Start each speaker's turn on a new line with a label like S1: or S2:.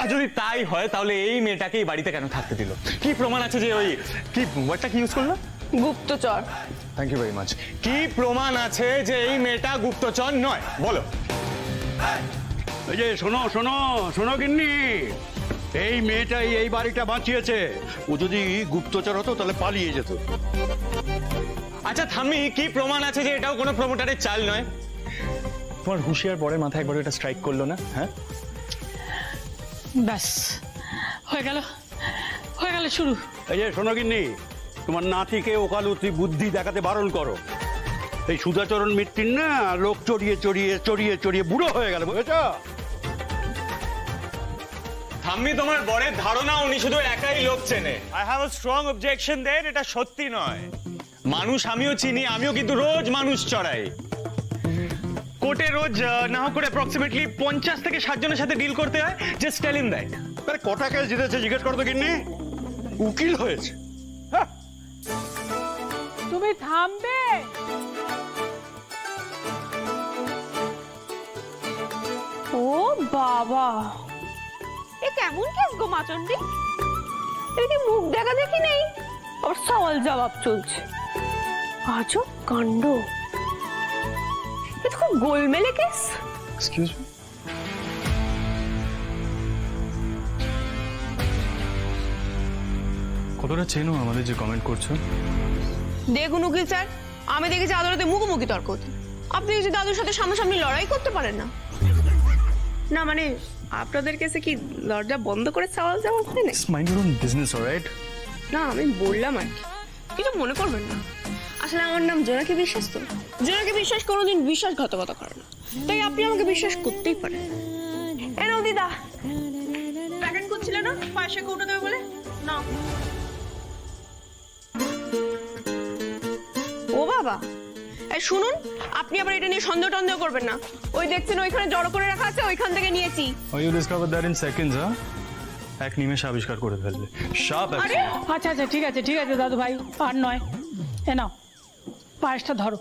S1: আর যদি তাই হয় তাহলে এই মেয়েটাকে এই বাড়িতে কেন থাকতে দিল? কি প্রমাণ আছে যে ওই কি ওয়ার্ডটা কি ইউজ করলো?
S2: গুপ্তচর।
S1: Thank you very much. কি প্রমাণ আছে যে এই মেয়েটা গুপ্তচর নয় বলো?
S3: এই যে শোনো শোনো শোনো গিন্নি, এই মেয়েটাই এই বাড়িটা বাঁচিয়েছে। ও যদি গুপ্তচর হতো তাহলে পালিয়ে যেত।
S1: আচ্ছা থামি, কি প্রমাণ আছে যে এটাও কোনো প্রমোটারের চাল নয়? তোমার হুঁশিয়ার পরে মাথায় একবার এটা স্ট্রাইক করলো না? হ্যাঁ,
S2: ব্যাস হয়ে গেল, হয়ে গেল শুরু।
S3: এই যে শোনো গিন্নি, তোমার নাতিকে ওকালতি বুদ্ধি দেখাতে বারণ করো। এই সুধাচরণ মিত্তির না লোক চড়িয়ে চড়িয়ে চড়িয়ে চড়িয়ে বুড়ো হয়ে গেল, বুঝেছ?
S1: থাম্মি, তোমার বরের ধারণা উনি শুধু একাই লোক চেনে। I have a strong objection then. এটা সত্যি নয়। মানুষ আমিও চিনি, আমিও কিন্তু রোজ মানুষ চড়াই। কোর্টে রোজ না হোক করে অ্যাপ্রক্সিমেটলি 50 থেকে 60 জনের সাথে ডিল করতে হয়। Just tell him that.
S3: আরে কটা কেস জিতেছে জিজ্ঞেস করতো গিন্নি? উকিল হয়েছে। হ্যাঁ,
S2: তুমি থামবে? ও বাবা, এ কেমন কেস গো মাচন্ডি? এদিকে মুখ দেখা দেখি নেই, আর সওয়াল জবাব চলছে। আজব কাণ্ড। এ তো খুব গোলমেলে কেস।
S1: Excuse me. কতটা চেনো আমাদের যে কমেন্ট করছো?
S4: দেখুন উকিল স্যার, আমি দেখেছি আদালতে মুখোমুখি তর্ক হতে। আপনি যদি দাদুর সাথে সামনাসামনি লড়াই করতে পারেন না? না মানে আপনাদের কাছে কি দরজা বন্ধ করে সওয়াল জবাব হয় না?
S1: Mind your own business, alright?
S4: না আমি বললাম আর কি, কিছু মনে করবেন না। আসলে আমার নাম জোনাকি বিশ্বাস তো। জোনাকি বিশ্বাস কোনোদিন বিশ্বাসঘাতকতা করে না, তাই আপনি আমাকে বিশ্বাস করতেই পারেন। এ নাও দিদা, প্যাকেট করছিলে না পয়সা কৌটো দেবে বলে, না। ও বাবা, এই শুনুন, আপনি আবার এটা নিয়ে সন্দেহ টন্দেহ করবেন না। ওই দেখছেন ওইখানে জড়ো করে রাখা আছে, ওইখান থেকে নিয়েছি।
S1: You discover that in seconds, হ্যাঁ? এক নিমেষে আবিষ্কার করে ফেললে। শার্প
S4: আরে
S2: আচ্ছা আচ্ছা, ঠিক আছে ঠিক আছে দাদু ভাই, আর নয়। এ নাও পায়েসটা ধরো।